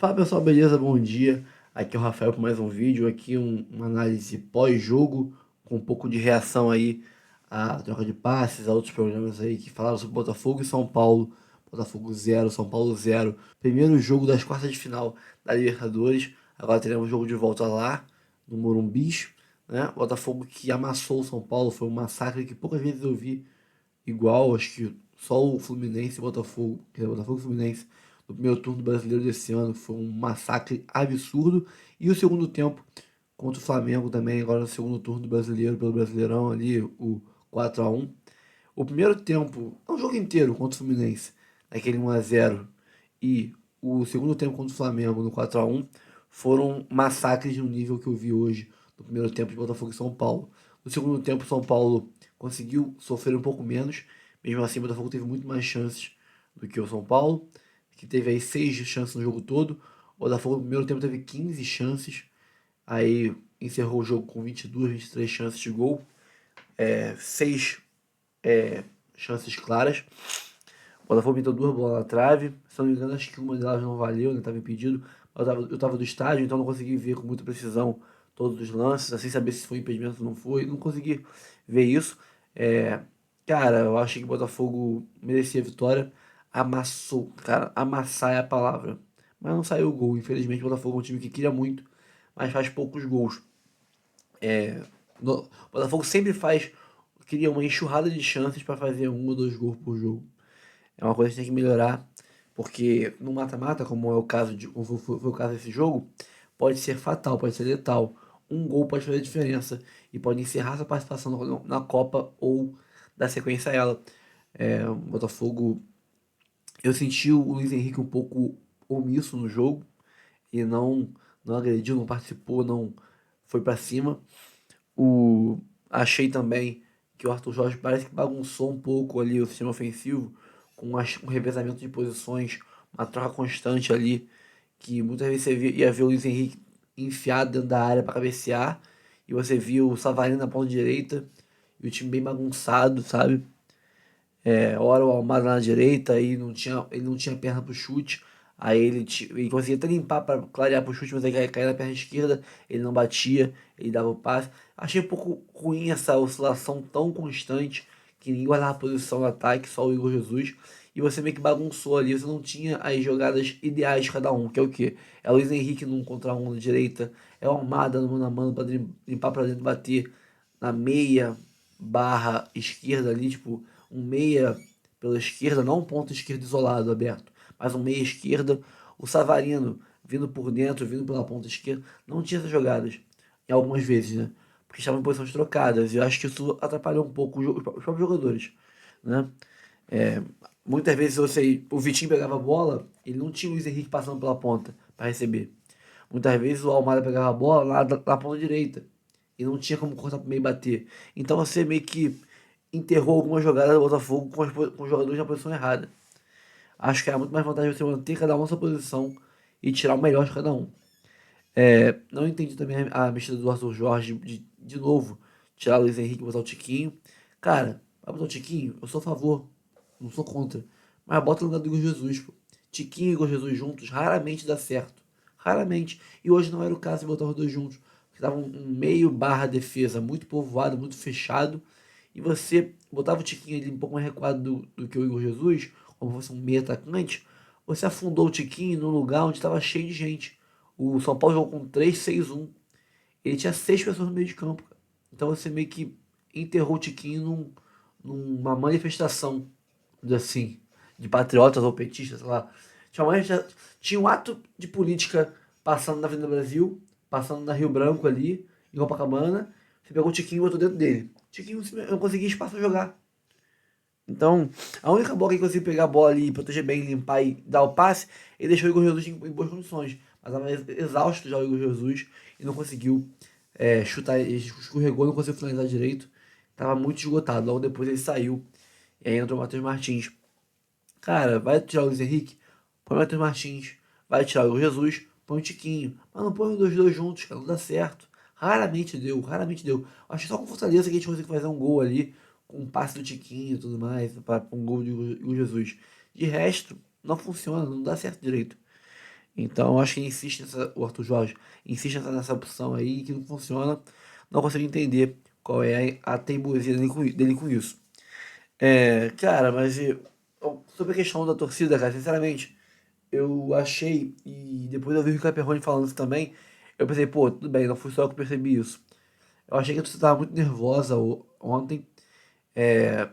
Fala pessoal, beleza? Bom dia. Aqui é o Rafael com mais um vídeo. Aqui uma análise pós-jogo, com um pouco de reação aí à troca de passes, a outros programas aí que falaram sobre Botafogo e São Paulo. Botafogo 0, São Paulo 0. Primeiro jogo das quartas de final da Libertadores. Agora teremos jogo de volta lá, no Morumbis, né? Botafogo que amassou o São Paulo, foi um massacre que poucas vezes eu vi igual. Acho que só o Fluminense e Botafogo, que é Botafogo e Fluminense, no primeiro turno brasileiro desse ano, foi um massacre absurdo. E o segundo tempo contra o Flamengo também, agora no segundo turno do brasileiro, pelo Brasileirão ali, o 4-1. O primeiro tempo, é um jogo inteiro contra o Fluminense, naquele 1-0, e o segundo tempo contra o Flamengo no 4-1 foram massacres de um nível que eu vi hoje no primeiro tempo de Botafogo e São Paulo. No segundo tempo, São Paulo conseguiu sofrer um pouco menos, mesmo assim o Botafogo teve muito mais chances do que o São Paulo, que teve aí 6 chances no jogo todo. O Botafogo no primeiro tempo teve 15 chances, aí encerrou o jogo com 22, 23 chances de gol, 6 chances claras. O Botafogo pintou duas bolas na trave. Se não me engano, acho que uma delas não valeu, né? Estava impedido. Eu tava do estádio, então não consegui ver com muita precisão todos os lances, assim, saber se foi impedimento ou não foi. Não consegui ver isso. É, cara, eu achei que o Botafogo merecia a vitória. Amassou, cara, amassar é a palavra. Mas não saiu o gol. Infelizmente, o Botafogo é um time que queria muito, mas faz poucos gols. O Botafogo sempre cria uma enxurrada de chances para fazer um ou dois gols por jogo. É uma coisa que tem que melhorar, porque no mata-mata, como é o caso como foi o caso desse jogo, pode ser fatal, pode ser letal. Um gol pode fazer diferença e pode encerrar sua participação na Copa ou dar sequência a ela. O Botafogo, eu senti o Luiz Henrique um pouco omisso no jogo e não agrediu, não participou, não foi para cima. Achei também que o Arthur Jorge parece que bagunçou um pouco ali o sistema ofensivo, com um revezamento de posições, uma troca constante ali, que muitas vezes ia ver o Luiz Henrique enfiado dentro da área para cabecear, e você viu o Savarino na ponta direita, e o time bem bagunçado, sabe? Hora o Almada na direita, aí ele não tinha perna pro chute. Aí ele conseguia até limpar para clarear pro chute, mas aí caía na perna esquerda, ele não batia, ele dava o passe. Achei um pouco ruim essa oscilação tão constante, que ninguém guardava a posição no ataque, só o Igor Jesus. E você meio que bagunçou ali, você não tinha as jogadas ideais de cada um, que é o quê? É o Luiz Henrique num contra um na direita, é o Almada no mano a mano pra limpar pra dentro, bater na meia barra esquerda ali, tipo, um meia pela esquerda, não um ponto esquerdo isolado, aberto, mas um meia esquerda. O Savarino vindo por dentro, vindo pela ponta esquerda, não tinha essas jogadas, em algumas vezes, né? Porque estavam em posições trocadas, e eu acho que isso atrapalhou um pouco os próprios jogadores, né? É, muitas vezes o Vitinho pegava a bola, ele não tinha o Luiz Henrique passando pela ponta para receber. Muitas vezes o Almada pegava a bola lá na ponta direita e não tinha como cortar pro meio e bater. Então você meio que enterrou algumas jogadas do Botafogo com os jogadores na posição errada. Acho que era muito mais vantagem você manter cada um na sua posição e tirar o melhor de cada um. Não entendi também a mexida do Arthur Jorge de novo tirar o Luiz Henrique e botar o Tiquinho. Cara, vai botar o Tiquinho? Eu sou a favor, não sou contra. Mas bota no lugar do Igor Jesus, pô. Tiquinho e Igor Jesus juntos raramente dá certo. Raramente. E hoje não era o caso de botar os dois juntos. Porque tava um meio barra defesa muito povoado, muito fechado. E você botava o Tiquinho ali um pouco mais recuado do que o Igor Jesus, como fosse um meio atacante. Você afundou o Tiquinho num lugar onde estava cheio de gente. O São Paulo jogou com 3-6-1. Ele tinha 6 pessoas no meio de campo, cara. Então você meio que enterrou o Tiquinho numa manifestação, assim, de patriotas ou petistas, sei lá. Tinha um ato de política passando na Avenida Brasil, passando na Rio Branco ali, em Copacabana. Você pegou o Tiquinho e botou dentro dele. O Tiquinho não conseguia espaço pra jogar. Então, a única bola que ele conseguiu pegar a bola ali, proteger bem, limpar e dar o passe, ele deixou o Igor Jesus em boas condições. Mas estava exausto já o Igor Jesus e não conseguiu chutar, ele escorregou, não conseguiu finalizar direito. Tava muito esgotado. Logo depois ele saiu e aí entrou o Matheus Martins. Cara, vai tirar o Luiz Henrique? Põe o Matheus Martins. Vai tirar o Igor Jesus? Põe o Tiquinho. Mas não põe os dois juntos, cara, não dá certo. Raramente deu, raramente deu. Acho que só com Fortaleza que a gente conseguiu fazer um gol ali, com um passe do Tiquinho e tudo mais, para um gol de Igor Jesus. De resto, não funciona, não dá certo direito. Então, eu acho que ele insiste o Arthur Jorge insiste nessa opção aí que não funciona. Não consigo entender qual é a teimosia dele com isso. Cara, mas sobre a questão da torcida, cara, sinceramente, eu achei, e depois eu vi o Ricardo Perrone falando isso também, eu pensei, pô, tudo bem, não fui só eu que percebi isso. Eu achei que a torcida estava muito nervosa ontem.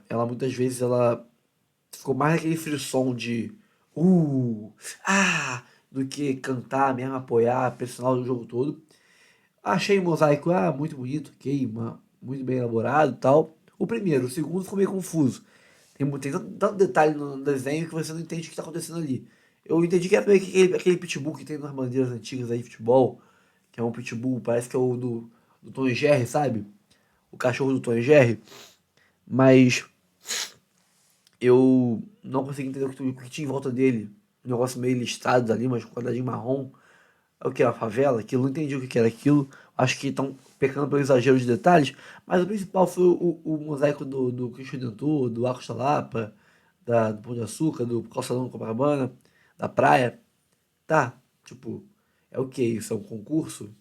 Ela muitas vezes ela ficou mais naquele frisson de uh, ah, do que cantar mesmo, apoiar, pressionar o jogo todo. Achei o mosaico muito bonito, ok, muito bem elaborado e tal. O primeiro, o segundo ficou meio confuso. Tem tanto detalhe no desenho que você não entende o que está acontecendo ali. Eu entendi que é meio que aquele pitbull que tem nas bandeiras antigas aí de futebol, que é um pitbull, parece que é o do Tom e Jerry, sabe? O cachorro do Tom e Jerry. Mas eu não consegui entender o que tinha em volta dele. Um negócio meio listrado ali, mas com quadradinho marrom. É o que? A favela? Aquilo, não entendi o que era aquilo. Acho que estão pecando pelo exagero de detalhes. Mas o principal foi o mosaico do Cristo Redentor, do Arcos da Lapa, do Pão de Açúcar, do Calçadão do Copacabana, da praia. Tá, tipo, é o que? Isso é um concurso?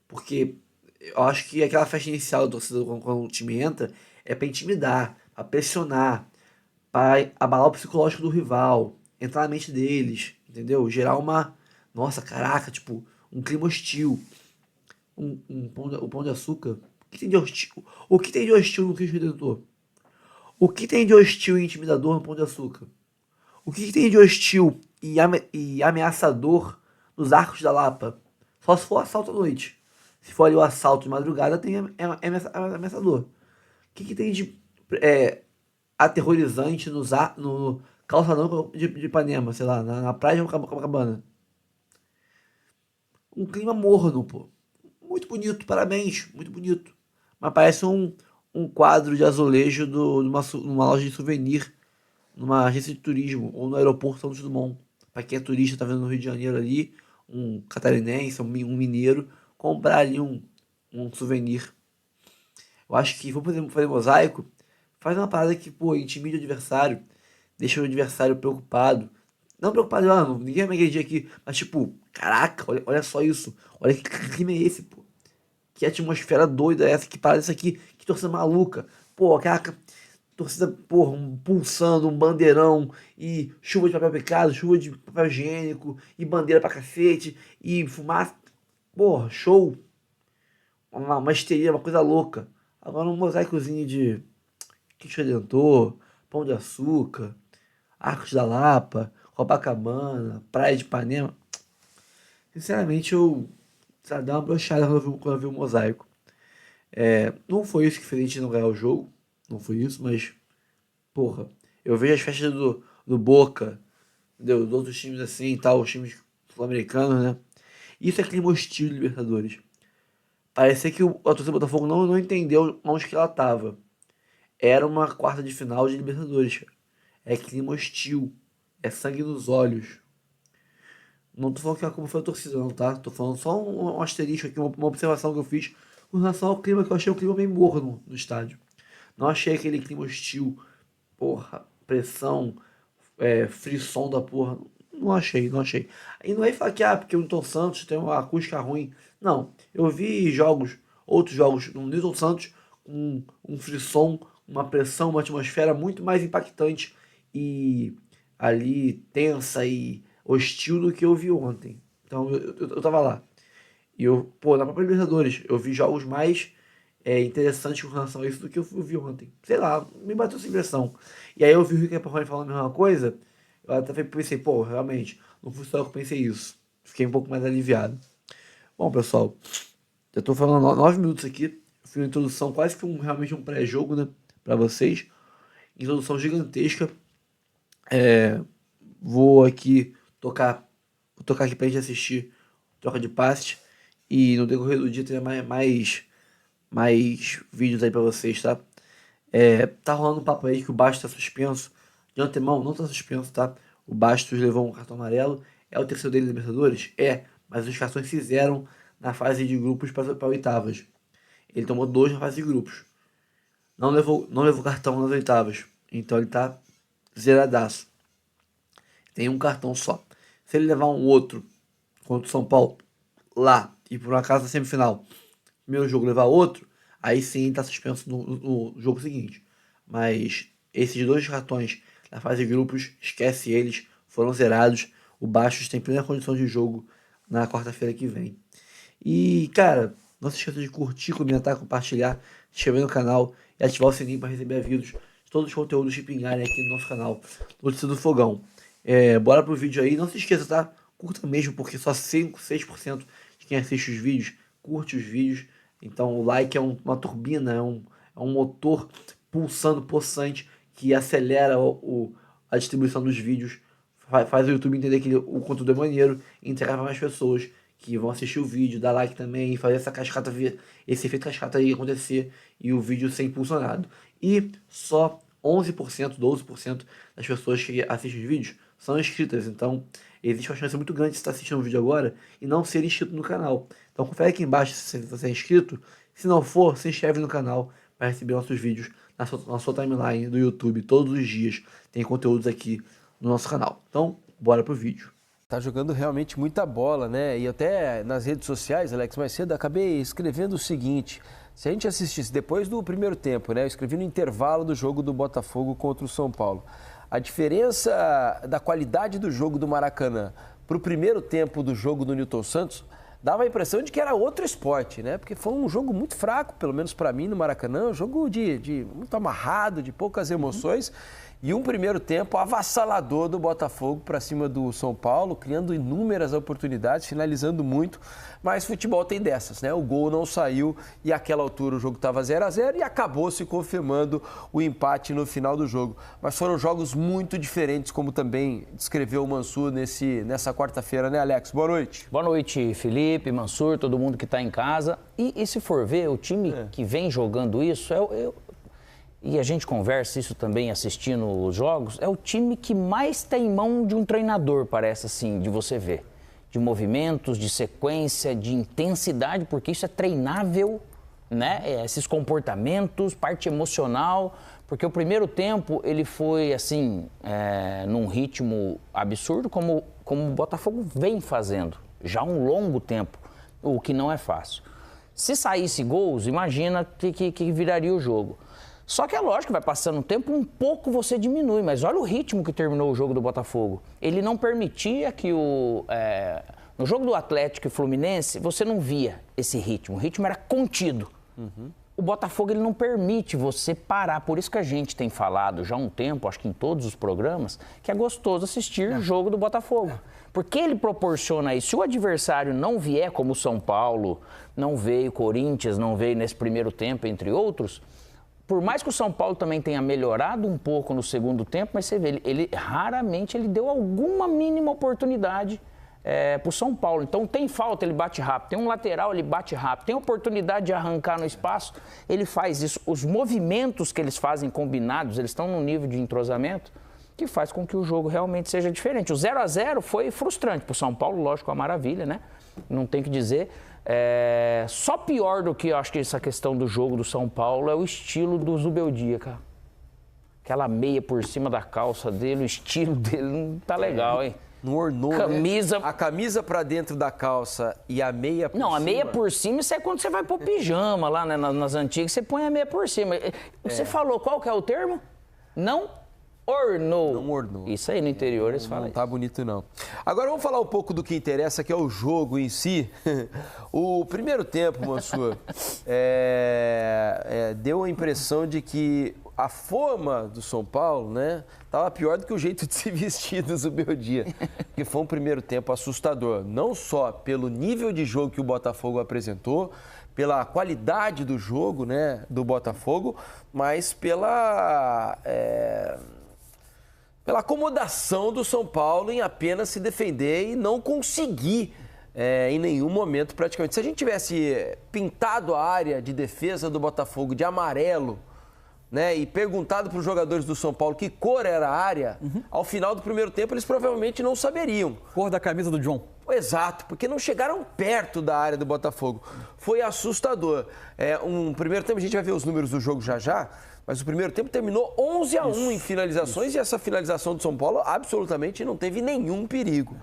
Porque eu acho que aquela festa inicial do torcedor quando o time entra é pra intimidar, pra pressionar, para abalar o psicológico do rival, entrar na mente deles, entendeu? Gerar uma. Nossa, caraca, tipo, um clima hostil. O pão de açúcar. O que tem de hostil? O que tem de hostil no Cristo Redentor? O que tem de hostil e intimidador no pão de açúcar? O que tem de hostil e ameaçador nos arcos da Lapa? Só se for assalto à noite. Se for ali o assalto de madrugada, é ameaçador. O que tem de é, aterrorizante no calçadão de Ipanema, sei lá, na praia de Copacabana? Um clima morno, pô. Muito bonito, parabéns, muito bonito. Mas parece um quadro de azulejo numa loja de souvenir, numa agência de turismo, ou no aeroporto Santos Dumont. Pra quem é turista, tá vendo no Rio de Janeiro ali, um catarinense, um mineiro, comprar ali um souvenir. Eu acho que vou fazer mosaico, faz uma parada que, pô, intimide o adversário, deixa o adversário preocupado. Não preocupado, ninguém vai me agredir aqui, mas tipo, caraca, olha só isso. Olha que crime é esse, pô. Que atmosfera doida é essa, que parada é essa aqui, que torcida maluca. Pô, caraca, torcida, porra, pulsando, um bandeirão, e chuva de papel picado, chuva de papel higiênico, e bandeira pra cacete, e fumaça. Porra, show. Uma histeria, uma coisa louca. Agora um mosaicozinho de Cristo Redentor, Pão de Açúcar, Arcos da Lapa, Copacabana, Praia de Ipanema. Sinceramente, eu sabe, dei uma brochada quando eu vi o mosaico. Não foi isso que fez a gente não ganhar o jogo, não foi isso, mas, porra, eu vejo as festas do Boca, entendeu? Dos outros times assim e tal, os times sul-americanos, né? Isso é clima hostil de Libertadores. Parecia que a torcida do Botafogo não entendeu onde que ela tava. Era uma quarta de final de Libertadores, cara. É clima hostil. É sangue nos olhos. Não tô falando que a culpa foi a torcida, não, tá? Tô falando só um asterisco aqui, uma observação que eu fiz com relação ao clima, que eu achei o clima bem morno no estádio. Não achei aquele clima hostil, porra, pressão, frisson da porra. Não achei, não achei. E não é falar que, porque o Newton Santos tem uma acústica ruim. Não, eu vi outros jogos no Newton Santos com um frisson, uma pressão, uma atmosfera muito mais impactante e ali tensa e hostil do que eu vi ontem. Então eu tava lá. E pô, na própria Libertadores, eu vi jogos mais interessantes com relação a isso do que eu vi ontem. Sei lá, me bateu essa impressão. E aí eu vi o Rick Parrone falando a mesma coisa, eu até pensei, pô, realmente, não fui só eu que pensei isso. Fiquei um pouco mais aliviado. Bom, pessoal, já tô falando 9 minutos aqui. Fiz uma introdução quase que realmente um pré-jogo, né, pra vocês. Introdução gigantesca. Vou aqui tocar, vou tocar aqui pra gente assistir troca de passe. E no decorrer do dia tem mais vídeos aí pra vocês, tá? Tá rolando um papo aí que o Bastos tá suspenso. De antemão, não tá suspenso, tá? O Bastos levou um cartão amarelo. É o terceiro dele na Libertadores? É, mas os cartões fizeram na fase de grupos para oitavas. Ele tomou dois na fase de grupos. Não levou cartão nas oitavas. Então ele tá zeradaço. Tem um cartão só. Se ele levar um outro contra o São Paulo lá e por um acaso na semifinal, primeiro jogo levar outro, aí sim tá suspenso no jogo seguinte. Mas esses dois cartões na fase de grupos, esquece eles, foram zerados. O Bastos tem plena condição de jogo na quarta-feira que vem. E, cara, não se esqueça de curtir, comentar, compartilhar, se inscrever no canal e ativar o sininho para receber avisos de todos os conteúdos que pingarem aqui no nosso canal Notícia do Fogão. Bora pro vídeo aí. Não se esqueça, tá? Curta mesmo, porque só 5, 6% de quem assiste os vídeos curte os vídeos. Então o like é uma turbina, é um motor pulsando, possante, que acelera a distribuição dos vídeos, faz o YouTube entender que o conteúdo é maneiro e entregar para mais pessoas que vão assistir o vídeo, dar like também, e fazer essa cascata, esse efeito cascata aí acontecer e o vídeo ser impulsionado. E só 11%, 12% das pessoas que assistem os vídeos são inscritas, então existe uma chance muito grande de você estar assistindo o vídeo agora e não ser inscrito no canal. Então confere aqui embaixo se você é inscrito. Se não for, se inscreve no canal para receber nossos vídeos na sua timeline do YouTube todos os dias. Tem conteúdos aqui no nosso canal. Então, bora pro vídeo. Tá jogando realmente muita bola, né? E até nas redes sociais, Alex, mais cedo, acabei escrevendo o seguinte: se a gente assistisse depois do primeiro tempo, né? Eu escrevi no intervalo do jogo do Botafogo contra o São Paulo. A diferença da qualidade do jogo do Maracanã para o primeiro tempo do jogo do Newton Santos dava a impressão de que era outro esporte, né? Porque foi um jogo muito fraco, pelo menos para mim, no Maracanã, um jogo de muito amarrado, de poucas emoções. E um primeiro tempo avassalador do Botafogo para cima do São Paulo, criando inúmeras oportunidades, finalizando muito. Mas futebol tem dessas, né? O gol não saiu e àquela altura o jogo estava 0-0 e acabou se confirmando o empate no final do jogo. Mas foram jogos muito diferentes, como também descreveu o Mansur nessa quarta-feira, né, Alex? Boa noite. Boa noite, Felipe, Mansur, todo mundo que está em casa. E se for ver, o time que vem jogando isso e a gente conversa isso também assistindo os jogos, é o time que mais tem mão de um treinador, parece assim, de você ver. De movimentos, de sequência, de intensidade, porque isso é treinável, né? Esses comportamentos, parte emocional, porque o primeiro tempo ele foi assim, num ritmo absurdo, como o Botafogo vem fazendo, já há um longo tempo, o que não é fácil. Se saísse gols, imagina que viraria o jogo. Só que é lógico que vai passando o tempo, um pouco você diminui, mas olha o ritmo que terminou o jogo do Botafogo. Ele não permitia que no jogo do Atlético e Fluminense, você não via esse ritmo. O ritmo era contido. Uhum. O Botafogo ele não permite você parar. Por isso que a gente tem falado já há um tempo, acho que em todos os programas, que é gostoso assistir o jogo do Botafogo. Porque ele proporciona isso. Se o adversário não vier, como o São Paulo, não veio, Corinthians não veio nesse primeiro tempo, entre outros... Por mais que o São Paulo também tenha melhorado um pouco no segundo tempo, mas você vê, ele raramente deu alguma mínima oportunidade para o São Paulo. Então tem falta, ele bate rápido. Tem um lateral, ele bate rápido. Tem oportunidade de arrancar no espaço, ele faz isso. Os movimentos que eles fazem combinados, eles estão num nível de entrosamento que faz com que o jogo realmente seja diferente. O 0-0 foi frustrante para o São Paulo, lógico, uma maravilha, né? Não tem que dizer... Só pior do que eu acho que essa questão do jogo do São Paulo é o estilo do Zubeldia, cara. Aquela meia por cima da calça dele, o estilo dele não tá legal, hein? Não ornou, camisa... né? A camisa pra dentro da calça e a meia por cima... Não, a meia por cima, isso é quando você vai pro pijama lá, né? Nas antigas, você põe a meia por cima. Você falou, qual que é o termo? Não ornou. Não ornou. Isso aí no interior eles falam. Não tá bonito, não. Agora vamos falar um pouco do que interessa, que é o jogo em si. O primeiro tempo, Mansur, deu a impressão de que a forma do São Paulo, né, tava pior do que o jeito de se vestir do Zubeldia. Que foi um primeiro tempo assustador. Não só pelo nível de jogo que o Botafogo apresentou, pela qualidade do jogo, né, do Botafogo, mas pela acomodação do São Paulo em apenas se defender e não conseguir em nenhum momento praticamente. Se a gente tivesse pintado a área de defesa do Botafogo de amarelo, né, e perguntado para os jogadores do São Paulo que cor era a área, ao final do primeiro tempo eles provavelmente não saberiam. Cor da camisa do John. Exato, porque não chegaram perto da área do Botafogo. Foi assustador. Um primeiro tempo, a gente vai ver os números do jogo já, mas o primeiro tempo terminou 11-1 em finalizações e essa finalização do São Paulo absolutamente não teve nenhum perigo.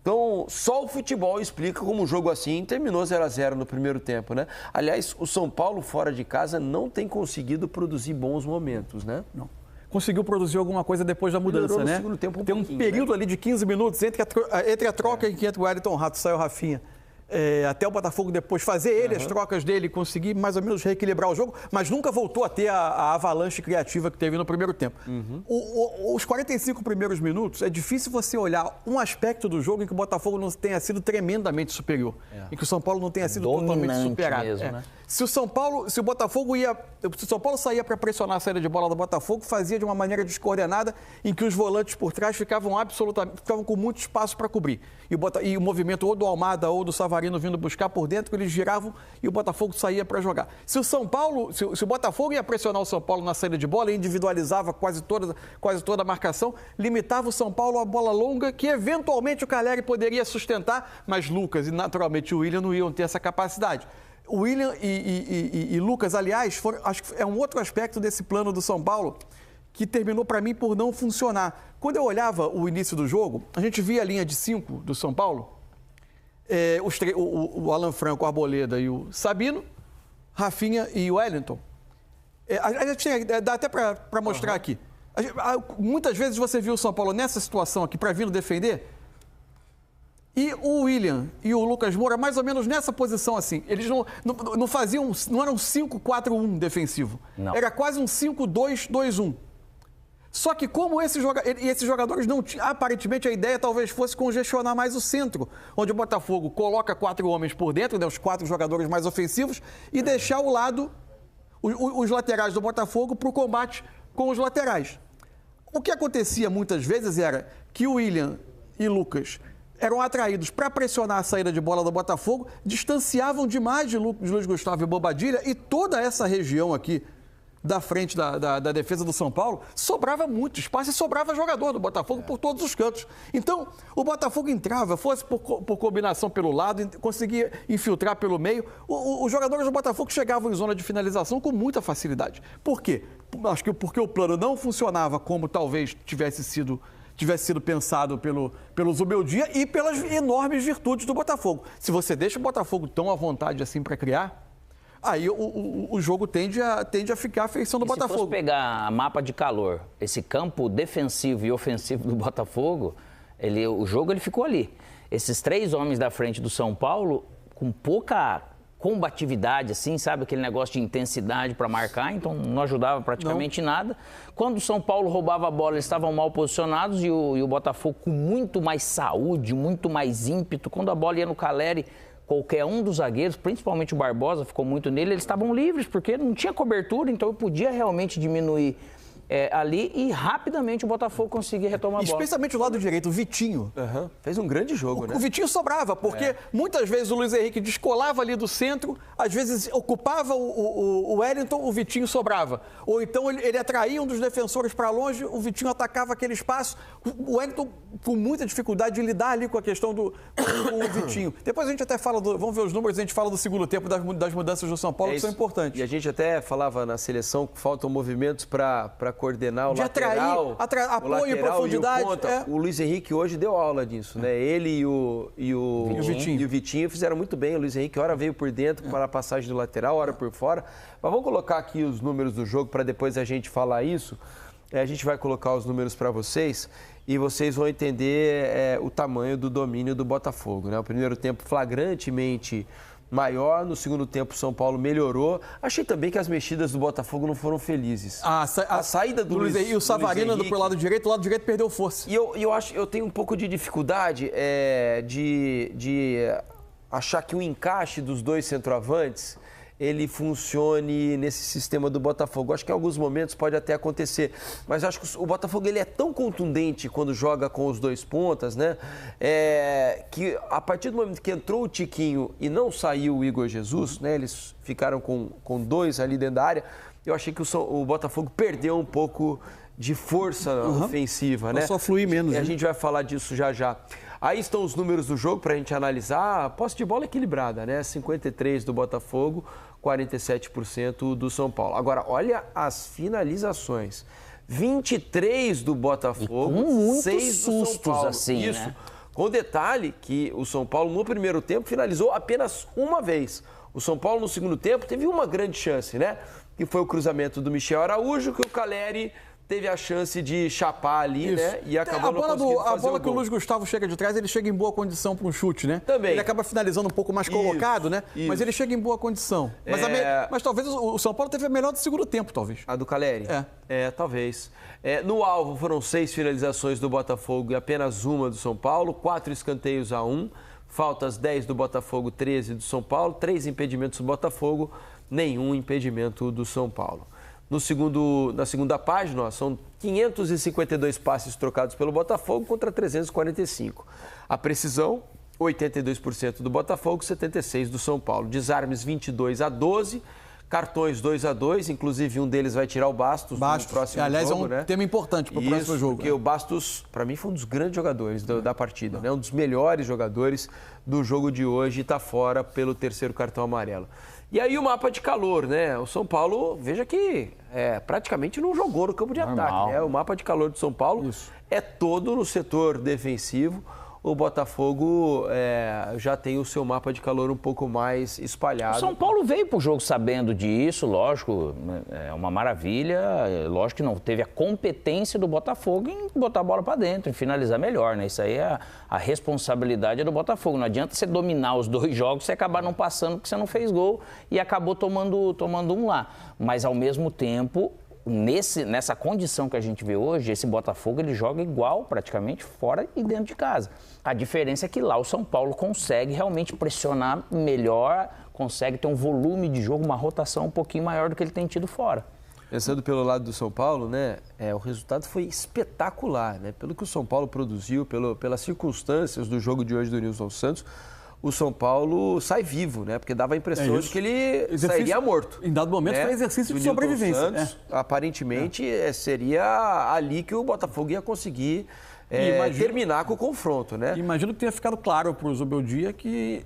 Então, só o futebol explica como um jogo assim terminou 0-0 no primeiro tempo, né? Aliás, o São Paulo fora de casa não tem conseguido produzir bons momentos, né? Não. Conseguiu produzir alguma coisa depois da mudança, Melhorou no né? segundo tempo Tem um período ali de 15 minutos entre a troca em que entra o Wellington Rato e sai o Rafinha. Até o Botafogo depois fazer as trocas dele, conseguir mais ou menos reequilibrar o jogo, mas nunca voltou a ter a avalanche criativa que teve no primeiro tempo. Os 45 primeiros minutos, é difícil você olhar um aspecto do jogo em que o Botafogo não tenha sido tremendamente superior, em que o São Paulo não tenha sido totalmente superado. Mesmo, né? Se o São Paulo saía para pressionar a saída de bola do Botafogo, fazia de uma maneira descoordenada, em que os volantes por trás ficavam com muito espaço para cobrir. E o movimento ou do Almada ou do Savarino vindo buscar por dentro, eles giravam e o Botafogo saía para jogar. Se o Botafogo ia pressionar o São Paulo na saída de bola e individualizava quase toda a marcação, limitava o São Paulo a bola longa, que eventualmente o Calleri poderia sustentar, mas Lucas e naturalmente o William não iam ter essa capacidade. O William e Lucas, aliás, acho que é um outro aspecto desse plano do São Paulo que terminou para mim por não funcionar. Quando eu olhava o início do jogo, a gente via a linha de 5 do São Paulo, o Alan Franco, o Arboleda e o Sabino, Rafinha e o Wellington. A gente dá até para mostrar aqui. Muitas vezes você viu o São Paulo nessa situação aqui para vir defender. E o William e o Lucas Moura, mais ou menos nessa posição assim. Eles não faziam, não era um 5-4-1 defensivo. Não. Era quase um 5-2-2-1. Só que como esses jogadores não tinham, aparentemente a ideia talvez fosse congestionar mais o centro, onde o Botafogo coloca 4 homens por dentro, né, os 4 jogadores mais ofensivos, e deixar ao lado os laterais do Botafogo para o combate com os laterais. O que acontecia muitas vezes era que o William e Lucas eram atraídos para pressionar a saída de bola do Botafogo, distanciavam demais de Luiz Gustavo e Bobadilha, e toda essa região aqui da frente da defesa do São Paulo, sobrava muito espaço e sobrava jogador do Botafogo por todos os cantos. Então, o Botafogo entrava, fosse por combinação pelo lado, conseguia infiltrar pelo meio. Os jogadores do Botafogo chegavam em zona de finalização com muita facilidade. Por quê? Acho que porque o plano não funcionava como talvez tivesse sido pensado pelo Zubeldia e pelas enormes virtudes do Botafogo. Se você deixa o Botafogo tão à vontade assim para criar, aí o jogo tende a ficar à feição do Botafogo. Se fosse pegar mapa de calor, esse campo defensivo e ofensivo do Botafogo, o jogo ficou ali. Esses 3 homens da frente do São Paulo, com pouca combatividade, assim, sabe? Aquele negócio de intensidade para marcar, então não ajudava praticamente nada. Quando o São Paulo roubava a bola, eles estavam mal posicionados e o Botafogo com muito mais saúde, muito mais ímpeto. Quando a bola ia no Calleri, qualquer um dos zagueiros, principalmente o Barbosa, ficou muito nele, eles estavam livres, porque não tinha cobertura, então eu podia realmente diminuir ali e rapidamente o Botafogo conseguia retomar a bola. Especialmente o lado direito, o Vitinho. Fez um grande jogo, né? O Vitinho sobrava, porque muitas vezes o Luiz Henrique descolava ali do centro, às vezes ocupava o Wellington, o Vitinho sobrava. Ou então ele atraía um dos defensores para longe, o Vitinho atacava aquele espaço. O Wellington com muita dificuldade de lidar ali com a questão com o Vitinho. Depois a gente até fala, vamos ver os números, a gente fala do segundo tempo das mudanças do São Paulo, que são importantes. E a gente até falava na seleção que faltam movimentos para coordenar o de lateral, apoio e profundidade. O Luiz Henrique hoje deu aula disso, né? Ele e o Vitinho fizeram muito bem. O Luiz Henrique, hora veio por dentro para a passagem do lateral, hora por fora. Mas vamos colocar aqui os números do jogo para depois a gente falar isso. A gente vai colocar os números para vocês e vocês vão entender o tamanho do domínio do Botafogo, né? O primeiro tempo flagrantemente maior, no segundo tempo o São Paulo melhorou. Achei também que as mexidas do Botafogo não foram felizes. A saída do Luiz Henrique... E o Savarino indo pro lado direito perdeu força. E eu tenho um pouco de dificuldade de achar que o encaixe dos 2 centroavantes ele funcione nesse sistema do Botafogo. Acho que em alguns momentos pode até acontecer, mas acho que o Botafogo ele é tão contundente quando joga com os 2 pontas, né? Que a partir do momento que entrou o Tiquinho e não saiu o Igor Jesus, né? Eles ficaram com 2 ali dentro da área. Eu achei que o Botafogo perdeu um pouco de força ofensiva, né? Só fluir menos. E a gente vai falar disso já. Aí estão os números do jogo para a gente analisar. A posse de bola equilibrada, né? 53% do Botafogo, 47% do São Paulo. Agora, olha as finalizações. 23 do Botafogo, e com muitos 6 do São sustos Paulo. assim, Isso. né? Com o detalhe que o São Paulo, no primeiro tempo, finalizou apenas uma vez. O São Paulo, no segundo tempo, teve uma grande chance, né? Que foi o cruzamento do Michel Araújo, que o Caleri teve a chance de chapar ali, né? E acabou não conseguindo fazer a bola o que o gol. Luiz Gustavo chega de trás, ele chega em boa condição para um chute, né? Também. Ele acaba finalizando um pouco mais colocado, né? Isso. Mas ele chega em boa condição. Mas talvez o São Paulo teve a melhor do segundo tempo, talvez. A do Caleri? Talvez. No alvo foram 6 finalizações do Botafogo e apenas uma do São Paulo, 4 escanteios a 1, faltas 10 do Botafogo, 13 do São Paulo, 3 impedimentos do Botafogo, nenhum impedimento do São Paulo. Na segunda página, são 552 passes trocados pelo Botafogo contra 345. A precisão, 82% do Botafogo, 76% do São Paulo. Desarmes 22-12, cartões 2-2, inclusive um deles vai tirar o Bastos no próximo aliás, jogo. Aliás, é um tema importante para o próximo jogo. Porque o Bastos, para mim, foi um dos grandes jogadores da partida, né? Um dos melhores jogadores do jogo de hoje e está fora pelo terceiro cartão amarelo. E aí o mapa de calor, né? O São Paulo, veja que praticamente não jogou no campo de ataque, né? O mapa de calor do São Paulo é todo no setor defensivo. O Botafogo já tem o seu mapa de calor um pouco mais espalhado. O São Paulo veio para o jogo sabendo disso, lógico, é uma maravilha. Lógico que não teve a competência do Botafogo em botar a bola para dentro, em finalizar melhor, né? Isso aí é a responsabilidade do Botafogo. Não adianta você dominar os 2 jogos, você acabar não passando porque você não fez gol e acabou tomando um lá. Mas, ao mesmo tempo, nessa condição que a gente vê hoje, esse Botafogo ele joga igual praticamente fora e dentro de casa. A diferença é que lá o São Paulo consegue realmente pressionar melhor, consegue ter um volume de jogo, uma rotação um pouquinho maior do que ele tem tido fora. Pensando pelo lado do São Paulo, né, o resultado foi espetacular, né? Pelo que o São Paulo produziu, pelas circunstâncias do jogo de hoje do Nilson Santos, o São Paulo sai vivo, né? Porque dava a impressão de que ele sairia morto. Em dado momento, foi exercício de sobrevivência. Santos, aparentemente, seria ali que o Botafogo ia conseguir terminar com o confronto, né? Imagino que tenha ficado claro para o Zubeldia que,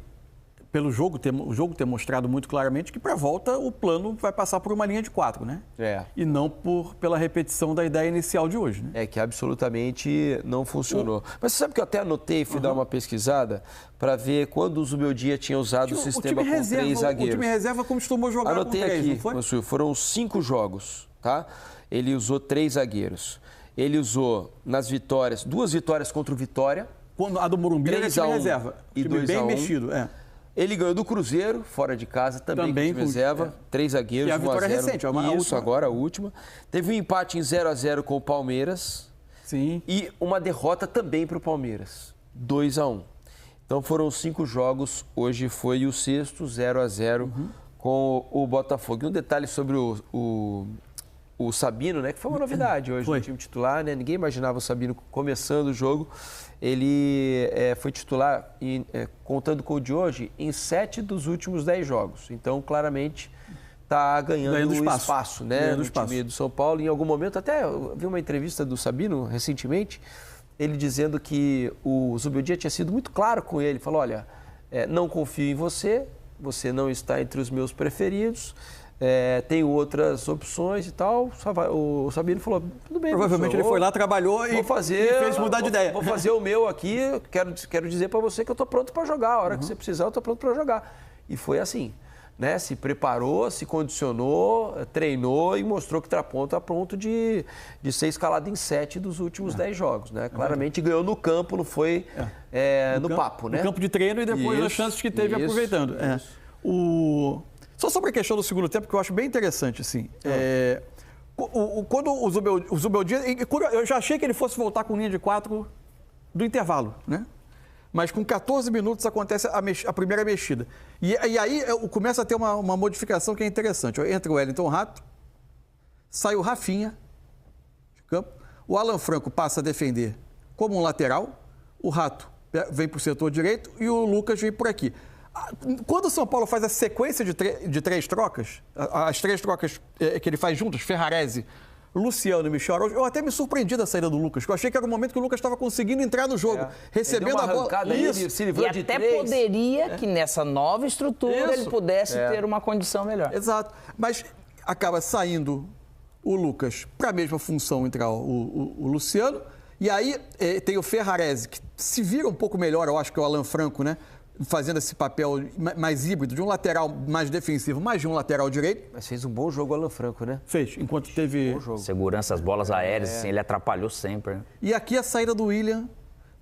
pelo jogo ter mostrado muito claramente que, para a volta, o plano vai passar por uma linha de 4, né? E não pela repetição da ideia inicial de hoje, né? Que absolutamente não funcionou. Mas você sabe que eu até anotei, fui dar uma pesquisada para ver quando o Zubeldia tinha usado o sistema com 3 zagueiros. O time reserva costumou jogar Anotei com 3, aqui, não foi? Mansur, foram 5 jogos, tá? Ele usou 3 zagueiros. Ele usou nas vitórias, 2 vitórias contra o Vitória. A do Morumbi era time reserva. E time 2-1. Bem mexido, Ele ganhou do Cruzeiro, fora de casa, também com time reserva. 3 zagueiros, 1-0. E a vitória recente, agora a última. Teve um empate em 0-0 com o Palmeiras. Sim. E uma derrota também para o Palmeiras, 2-1. Então foram 5 jogos, hoje foi o 6º, 0-0 com o Botafogo. E um detalhe sobre o Sabino, né, que foi uma novidade hoje no time titular, né? Ninguém imaginava o Sabino começando o jogo. Ele foi titular, contando com o de hoje, em 7 dos últimos 10 jogos. Então, claramente, está ganhando espaço, né, no time do São Paulo. Em algum momento, até eu vi uma entrevista do Sabino recentemente, ele dizendo que o Zubeldia tinha sido muito claro com ele. Falou, olha, não confio em você, você não está entre os meus preferidos, tenho outras opções e tal. O Sabino falou, tudo bem. Provavelmente ele foi lá, trabalhou e fez mudar de ideia. Vou fazer o meu aqui, quero dizer para você que eu estou pronto para jogar. A hora que você precisar, eu estou pronto para jogar. E foi assim, né? Se preparou, se condicionou, treinou e mostrou que está pronto de ser escalado em 7 dos últimos 10 jogos, né? Claramente ganhou no campo, não foi no papo, né? No campo de treino e depois das chances que teve aproveitando. Só sobre a questão do segundo tempo, que eu acho bem interessante, assim. Quando o Zubeldia... Eu já achei que ele fosse voltar com linha de 4 do intervalo, né? Mas com 14 minutos acontece a primeira mexida. E aí começa a ter uma modificação que é interessante. Entra o Wellington Rato, sai o Rafinha de campo, o Alan Franco passa a defender como um lateral, o Rato vem para o setor direito e o Lucas vem por aqui. Quando o São Paulo faz a sequência de 3 trocas, as 3 trocas que ele faz juntos, Ferrarese, Luciano e Michel Araújo, eu até me surpreendi da saída do Lucas, porque eu achei que era o momento que o Lucas estava conseguindo entrar no jogo, recebendo a bola. E até poderia que nessa nova estrutura ele pudesse ter uma condição melhor. Exato. Mas acaba saindo o Lucas para a mesma função entrar o Luciano E aí tem o Ferrarese, que se vira um pouco melhor, eu acho que o Alan Franco, né? Fazendo esse papel mais híbrido, de um lateral mais defensivo, mais de um lateral direito. Mas fez um bom jogo o Alan Franco, né? Fez, enquanto teve... Segurança, as bolas aéreas, assim, ele atrapalhou sempre. Né? E aqui a saída do William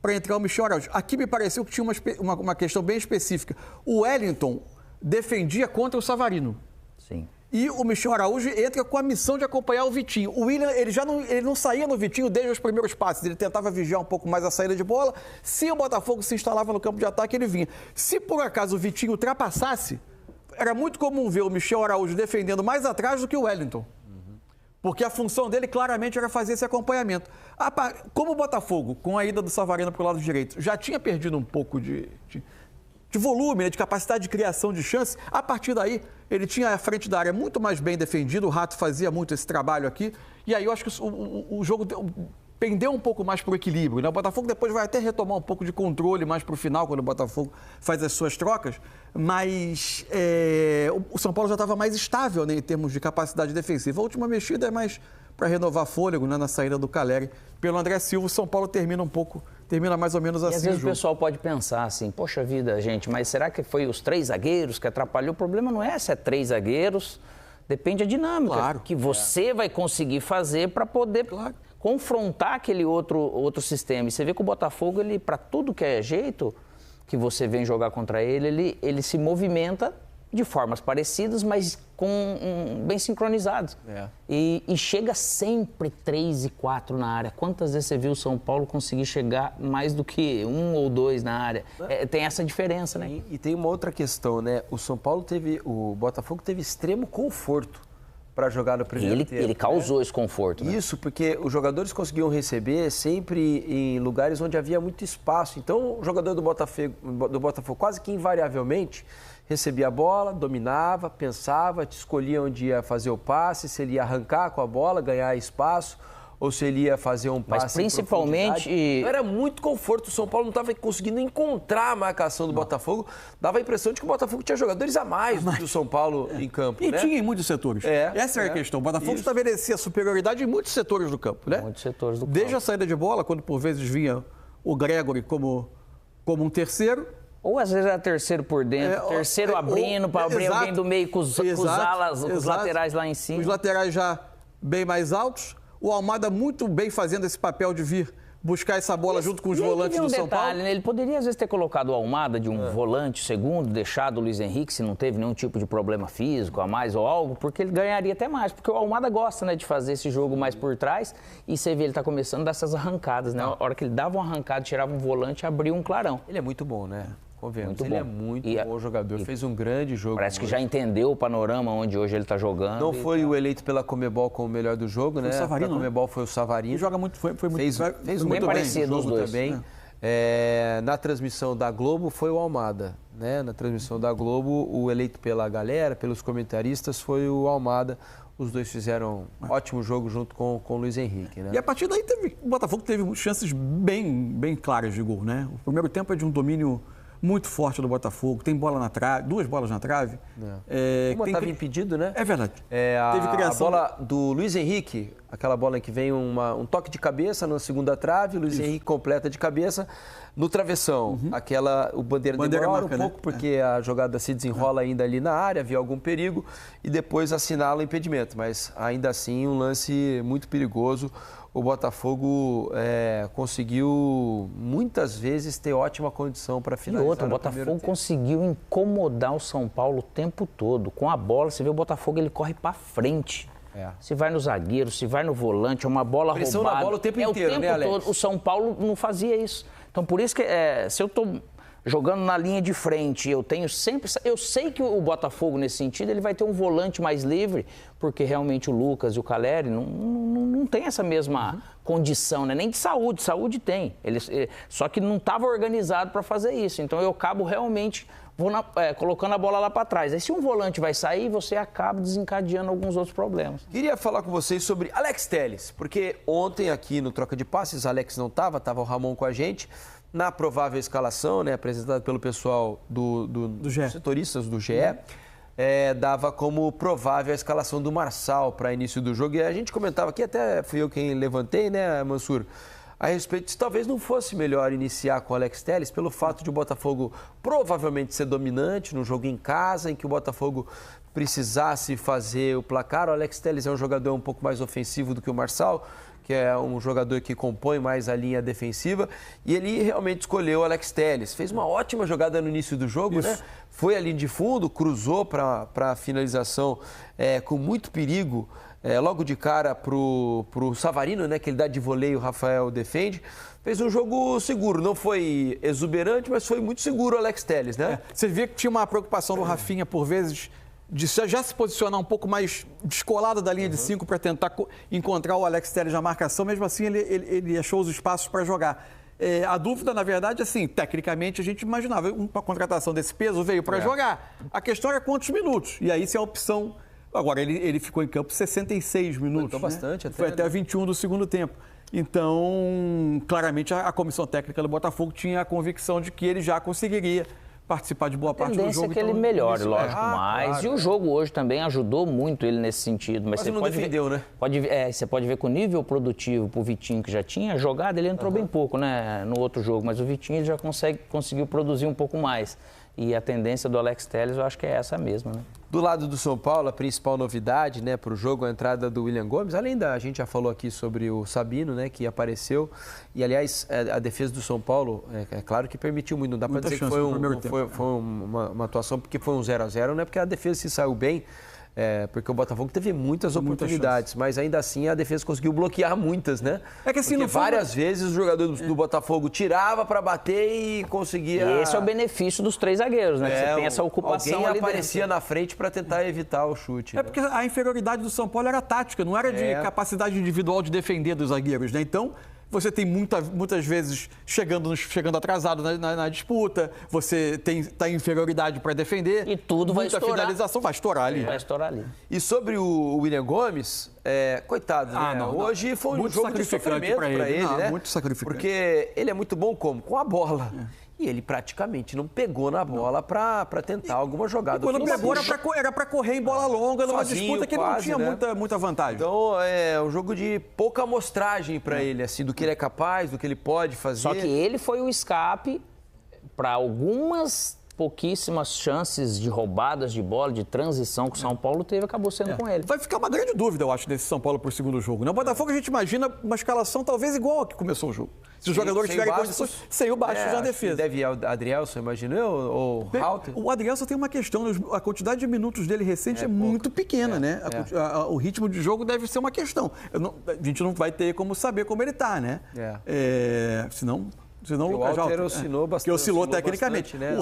para entrar o Michel Araújo. Aqui me pareceu que tinha uma questão bem específica. O Wellington defendia contra o Savarino. Sim. E o Michel Araújo entra com a missão de acompanhar o Vitinho. O William, ele não saía no Vitinho desde os primeiros passes. Ele tentava vigiar um pouco mais a saída de bola. Se o Botafogo se instalava no campo de ataque, ele vinha. Se por acaso o Vitinho ultrapassasse, era muito comum ver o Michel Araújo defendendo mais atrás do que o Wellington. Porque a função dele claramente era fazer esse acompanhamento. Como o Botafogo, com a ida do Savarino para o lado direito, já tinha perdido um pouco de volume, né, de capacidade de criação de chances, a partir daí ele tinha a frente da área muito mais bem defendido, o Rato fazia muito esse trabalho aqui, e aí eu acho que o jogo pendeu um pouco mais para o equilíbrio. Né? O Botafogo depois vai até retomar um pouco de controle mais para o final, quando o Botafogo faz as suas trocas, mas o São Paulo já estava mais estável, né, em termos de capacidade defensiva. A última mexida é mais para renovar fôlego, né, na saída do Caleri. Pelo André Silva, o São Paulo termina mais ou menos assim. E às vezes o pessoal pode pensar assim, poxa vida, gente, mas será que foi os 3 zagueiros que atrapalhou? O problema não é se é 3 zagueiros, depende da dinâmica que você vai conseguir fazer para poder confrontar aquele outro sistema. E você vê que o Botafogo, ele, para tudo que é jeito que você vem jogar contra ele se movimenta de formas parecidas, mas bem sincronizados. E chega sempre 3 e 4 na área. Quantas vezes você viu o São Paulo conseguir chegar mais do que 1 ou 2 na área? Tem essa diferença, né? E tem uma outra questão, né? O Botafogo teve extremo conforto para jogar no primeiro tempo. Ele causou esse conforto. Né? Isso, porque os jogadores conseguiam receber sempre em lugares onde havia muito espaço. Então, o jogador do Botafogo quase que invariavelmente recebia a bola, dominava, pensava, escolhia onde ia fazer o passe, se ele ia arrancar com a bola, ganhar espaço, ou se ele ia fazer um passe. Mas principalmente. Então, era muito conforto. O São Paulo não estava conseguindo encontrar a marcação do Botafogo. Dava a impressão de que o Botafogo tinha jogadores a mais do que o São Paulo em campo. E né? tinha em muitos setores. Essa era a questão. O Botafogo estabelecia superioridade em muitos setores do campo, né? Muitos setores do campo. Desde a saída de bola, quando por vezes vinha o Gregory como um ou às vezes era terceiro por dentro, terceiro abrindo para abrir alguém do meio com os alas, os laterais lá em cima. Os laterais já bem mais altos. O Almada muito bem fazendo esse papel de vir buscar essa bola junto com os volantes do São Paulo. Né? Ele poderia, às vezes, ter colocado o Almada de um volante segundo, deixado o Luiz Henrique, se não teve nenhum tipo de problema físico a mais ou algo, porque ele ganharia até mais. Porque o Almada gosta, né, de fazer esse jogo mais por trás e você vê ele tá começando a dar essas arrancadas, né? A hora que ele dava uma arrancada, tirava um volante e abria um clarão. Ele é muito bom, né? Muito ele bom. É muito bom jogador, fez um grande jogo. Parece que já entendeu o panorama onde hoje ele está jogando. Não foi o eleito pela Comebol como o melhor do jogo, né? O Savarino, pela Comebol foi o Savarino. Ele joga muito, foi muito fez muito parecido os dois também. Na transmissão da Globo foi o Almada, né? Na transmissão da Globo, o eleito pela galera, pelos comentaristas, foi o Almada. Os dois fizeram um ótimo jogo junto com o Luiz Henrique, né? E a partir daí o Botafogo teve chances bem claras de gol, né? O primeiro tempo é de um domínio muito forte do Botafogo, tem bola na trave, 2 bolas na trave. Uma estava impedido, né? É verdade. Teve criação. A bola do Luiz Henrique, aquela bola em que vem um toque de cabeça na segunda trave, o Luiz Henrique completa de cabeça no travessão. O bandeira demora marca, um pouco, porque a jogada se desenrola ainda ali na área, havia algum perigo, e depois assinala o impedimento. Mas ainda assim, um lance muito perigoso. O Botafogo conseguiu muitas vezes ter ótima condição para finalizar. E outra, o Botafogo conseguiu incomodar o São Paulo o tempo todo. Com a bola, você vê o Botafogo, ele corre para frente. Se vai no zagueiro, se vai no volante, é uma bola pressão roubada. Na bola o tempo inteiro, o tempo né, Alex? todo. O São Paulo não fazia isso. Então, por isso que se eu estou jogando na linha de frente, eu sei que o Botafogo, nesse sentido, ele vai ter um volante mais livre, porque realmente o Lucas e o Caleri não tem essa mesma condição, né? Nem de saúde tem. Só que não estava organizado para fazer isso. Então eu acabo realmente colocando a bola lá para trás. Aí se um volante vai sair, você acaba desencadeando alguns outros problemas. Queria falar com vocês sobre Alex Telles, porque ontem aqui no Troca de Passes, Alex não estava o Ramon com a gente. Na provável escalação, né, apresentada pelo pessoal dos setoristas do GE, dava como provável a escalação do Marçal para início do jogo. E a gente comentava aqui, até fui eu quem levantei, né, Mansur? a respeito se talvez não fosse melhor iniciar com o Alex Telles pelo fato de o Botafogo provavelmente ser dominante no jogo em casa, em que o Botafogo precisasse fazer o placar. O Alex Telles é um jogador um pouco mais ofensivo do que o Marçal, que é um jogador que compõe mais a linha defensiva, e ele realmente escolheu o Alex Telles. Fez uma ótima jogada no início do jogo, né? Foi ali de fundo, cruzou para a finalização com muito perigo, logo de cara para o Savarino, né? Que ele dá de voleio, o Rafael defende. Fez um jogo seguro, não foi exuberante, mas foi muito seguro o Alex Telles, né? Você vê que tinha uma preocupação do Rafinha, por vezes, de já se posicionar um pouco mais descolado da linha de 5 para tentar encontrar o Alex Telles na marcação. Mesmo assim, ele achou os espaços para jogar. A dúvida, na verdade, assim, tecnicamente, a gente imaginava uma contratação desse peso veio para jogar. A questão era quantos minutos. E aí, se a opção... Agora, ele ficou em campo 66 minutos. Bastante até. Foi até 21 do segundo tempo. Então, claramente, a comissão técnica do Botafogo tinha a convicção de que ele já conseguiria participar de boa parte do jogo. A tendência é que ele melhore, lógico, mais. Claro. E o jogo hoje também ajudou muito ele nesse sentido. Mas Quase você não pode defendeu, ver, né? você pode ver que o nível produtivo pro Vitinho, que já tinha jogado, ele entrou bem pouco, né, no outro jogo. Mas o Vitinho ele já conseguiu produzir um pouco mais. E a tendência do Alex Telles, eu acho que é essa mesma, né? Do lado do São Paulo, a principal novidade, né, para o jogo, a entrada do William Gomes, além da, a gente já falou aqui sobre o Sabino, né, que apareceu, e aliás, a defesa do São Paulo, é claro que permitiu muito, não dá para dizer que foi uma atuação porque foi um 0-0, não é porque a defesa se saiu bem, porque o Botafogo teve muitas oportunidades, mas ainda assim a defesa conseguiu bloquear muitas, né? É que assim, porque várias vezes o jogador do Botafogo tirava para bater e conseguia... E esse é o benefício dos 3 zagueiros, né? Que você tem essa ocupação alguém ali aparecia dentro. na frente para tentar evitar o chute. Porque a inferioridade do São Paulo era tática, não era de capacidade individual de defender dos zagueiros, né? Então, você tem muitas vezes chegando atrasado na disputa, você está em inferioridade para defender. E tudo vai estourar. Muita finalização vai estourar ali. Vai estourar ali. E sobre o William Gomes, coitado, né? Não. Hoje foi um Muito jogo de sacrificante sofrimento para ele, né? Muito sacrificante. Porque ele é muito bom como? Com a bola. E ele praticamente não pegou na bola para tentar alguma jogada. E quando pegou era para correr em bola longa numa disputa que ele não tinha muita vantagem. Então é um jogo de pouca amostragem para ele, assim, do que ele é capaz, do que ele pode fazer. Só que ele foi o escape para algumas pouquíssimas chances de roubadas de bola, de transição que o São Paulo teve, acabou sendo com ele. Vai ficar uma grande dúvida, eu acho, desse São Paulo para o segundo jogo. No Botafogo a gente imagina uma escalação talvez igual a que começou o jogo. Se os jogadores tiverem condições, sem o Bastos na defesa. Deve ir o Adrielson, imagina eu, ou o Halter. O Adrielson tem uma questão, a quantidade de minutos dele recente é muito pequena, né? O ritmo de jogo deve ser uma questão. A gente não vai ter como saber como ele está, né? Senão o Lucas Halter oscilou bastante. Que oscilou tecnicamente. Né?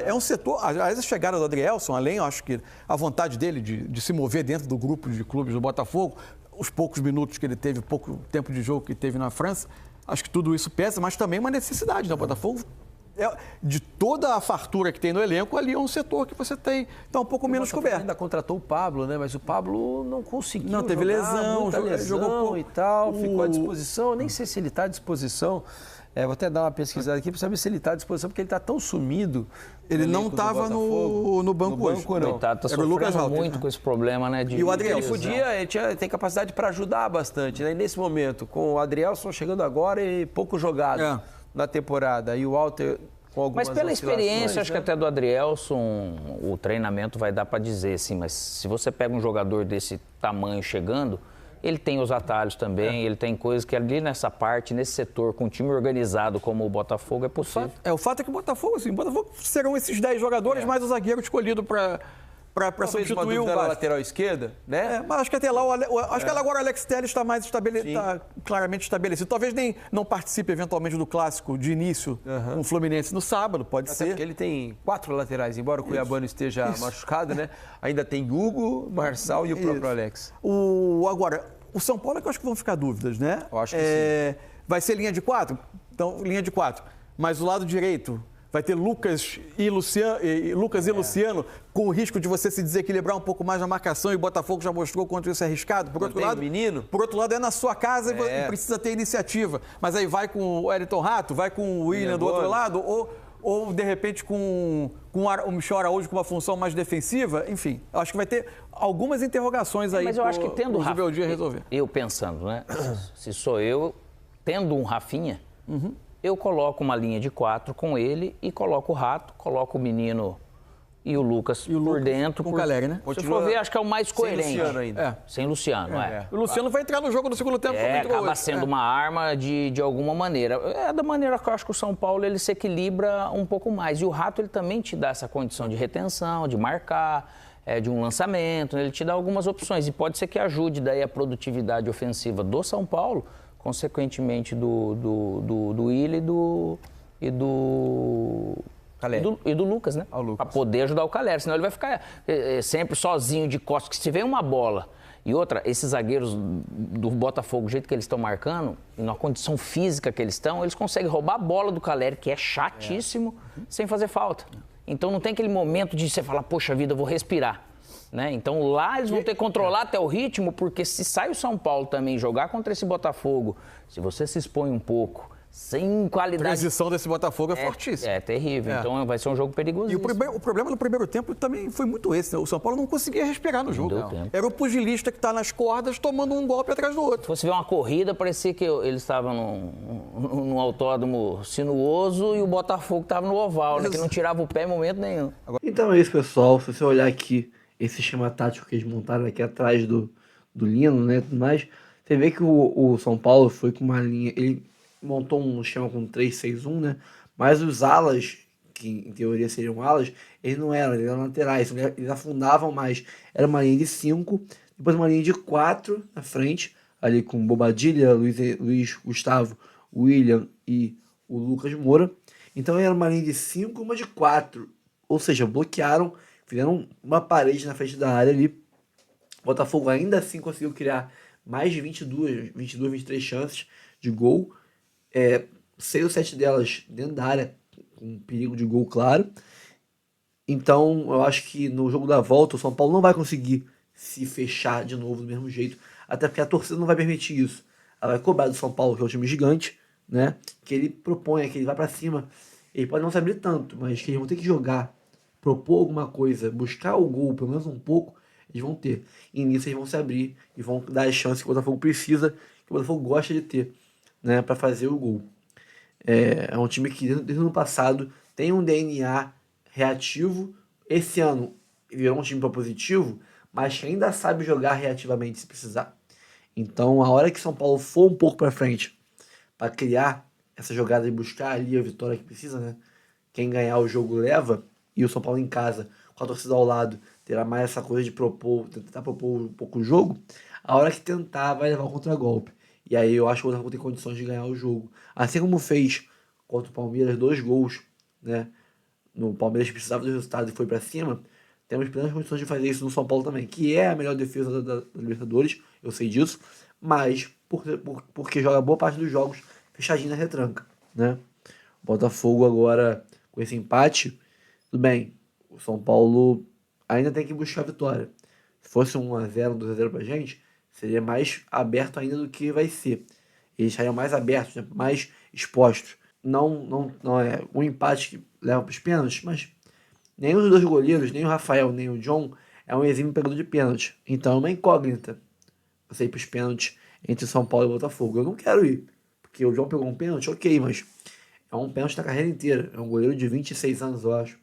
É um setor, aliás, a chegada do Adrielson, além, eu acho que a vontade dele de se mover dentro do grupo de clubes do Botafogo, os poucos minutos que ele teve, pouco tempo de jogo que teve na França, acho que tudo isso pesa, mas também uma necessidade, né? O Botafogo, de toda a fartura que tem no elenco, ali é um setor que você está um pouco menos coberto. Ainda contratou o Pablo, né? Mas o Pablo não conseguiu. Não, teve lesão, jogou e tal, ficou à disposição. Eu nem sei se ele está à disposição. Vou até dar uma pesquisada aqui para saber se ele está à disposição, porque ele está tão sumido. Ele não estava no banco hoje. Não. Coitado, tá sofrendo muito com esse problema, né? E o Adrielson. Ele tem capacidade para ajudar bastante, né? E nesse momento, com o Adrielson chegando agora e pouco jogado na temporada. E o Walter com algumas Mas pela experiência, acho que né? até do Adrielson, o treinamento vai dar para dizer, assim. Mas se você pega um jogador desse tamanho chegando... Ele tem os atalhos também, ele tem coisas que ali nessa parte, nesse setor, com um time organizado como o Botafogo, é possível. O fato é que o Botafogo serão esses 10 jogadores, mais o zagueiro escolhido para substituir o Bastos. Lateral esquerda, né? Mas acho que até lá, acho que agora o Alex Telles está mais claramente estabelecido. Talvez nem não participe eventualmente do clássico de início com o Fluminense no sábado, pode ser. Porque ele tem 4 laterais, embora o Cuiabano esteja machucado, né? Ainda tem Hugo, Marçal e o próprio Alex. Agora, o São Paulo é que eu acho que vão ficar dúvidas, né? Eu acho que sim. Vai ser linha de 4? Então, linha de 4. Mas o lado direito vai ter Lucas e Luciano, com o risco de você se desequilibrar um pouco mais na marcação, e o Botafogo já mostrou quanto isso é arriscado. Por outro lado, é na sua casa e precisa ter iniciativa. Mas aí vai com o Wellington Rato, vai com o William do outro lado, ou de repente com o Michel Araújo com uma função mais defensiva. Enfim, acho que vai ter algumas interrogações aí. Mas eu acho que tendo o Rebeldia resolver. Eu pensando, né? Se sou eu, tendo um Rafinha, eu coloco uma linha de 4 com ele e coloco o Rato, coloco o menino e o Lucas por dentro. Com o Caleri, né? Se for ver, acho que é o mais coerente. Sem Luciano ainda. Sem Luciano, O Luciano vai entrar no jogo no segundo tempo. como entrou acaba hoje. sendo uma arma de alguma maneira. É da maneira que eu acho que o São Paulo ele se equilibra um pouco mais. E o Rato ele também te dá essa condição de retenção, de marcar, de um lançamento, né? Ele te dá algumas opções. E pode ser que ajude daí a produtividade ofensiva do São Paulo, consequentemente do Willi e do Caleri. E do Lucas, né? Para poder ajudar o Caleri, senão ele vai ficar sempre sozinho de costas. Que se vem uma bola e outra, esses zagueiros do Botafogo, do jeito que eles estão marcando, e na condição física que eles estão, eles conseguem roubar a bola do Caleri, que é chatíssimo, sem fazer falta. Então não tem aquele momento de você falar, poxa vida, eu vou respirar. Né? Então lá eles vão ter que controlar até o ritmo, porque se sai o São Paulo também jogar contra esse Botafogo, se você se expõe um pouco, sem A qualidade... transição desse Botafogo é fortíssima. É terrível, então vai ser um jogo perigoso. E o problema no primeiro tempo também foi muito esse, né? O São Paulo não conseguia respirar no jogo. deu tempo. Era o pugilista que está nas cordas tomando um golpe atrás do outro. Se você ver uma corrida, parecia que eles estavam num autódromo sinuoso e o Botafogo estava no oval, né? Que não tirava o pé em momento nenhum. Então é isso, pessoal. Se você olhar aqui esse esquema tático que eles montaram aqui atrás do Lino, né, tudo mais, você vê que o São Paulo foi com uma linha... Ele montou um esquema com 3-6-1, né? Mas os alas, que em teoria seriam alas, eles não eram, eles eram laterais, eles afundavam mais. Era uma linha de 5, depois uma linha de 4 na frente, ali com Bobadilha, Luiz Gustavo, William e o Lucas Moura. Então era uma linha de 5 e uma de 4. Ou seja, bloquearam, fizeram uma parede na frente da área ali. O Botafogo ainda assim conseguiu criar mais de 23 chances de gol. 6 ou 7 delas dentro da área, com perigo de gol claro. Então, eu acho que no jogo da volta, o São Paulo não vai conseguir se fechar de novo do mesmo jeito, até porque a torcida não vai permitir isso. Ela vai cobrar do São Paulo, que é um time gigante, né? Que ele propõe, que ele vai pra cima. Ele pode não se abrir tanto, mas que eles vão ter que jogar, propor alguma coisa, buscar o gol, pelo menos um pouco, eles vão ter. E nisso eles vão se abrir e vão dar as chances que o Botafogo precisa, que o Botafogo gosta de ter, né, para fazer o gol. É um time que desde o ano passado tem um DNA reativo. Esse ano virou um time propositivo, mas que ainda sabe jogar reativamente se precisar. Então, a hora que São Paulo for um pouco para frente para criar essa jogada e buscar ali a vitória que precisa, né? Quem ganhar o jogo leva, e o São Paulo em casa, com a torcida ao lado, terá mais essa coisa de tentar propor um pouco o jogo. A hora que tentar, vai levar o contragolpe. E aí eu acho que o Botafogo tem condições de ganhar o jogo. Assim como fez contra o Palmeiras, 2 gols, né? No Palmeiras precisava do resultado e foi para cima. Temos plenas condições de fazer isso no São Paulo também, que é a melhor defesa da Libertadores, eu sei disso, mas porque joga boa parte dos jogos fechadinho na retranca, né? O Botafogo agora, com esse empate, tudo bem, o São Paulo ainda tem que buscar a vitória. Se fosse 1-0, 2-0 pra gente, seria mais aberto ainda do que vai ser. Eles estariam mais abertos, né? Mais expostos. Não é um empate que leva para os pênaltis, mas nenhum dos dois goleiros, nem o Rafael, nem o John, é um exímio pegador de pênalti. Então é uma incógnita você ir para os pênaltis entre São Paulo e Botafogo. Eu não quero ir, porque o John pegou um pênalti, ok, mas é um pênalti da carreira inteira. É um goleiro de 26 anos, eu acho.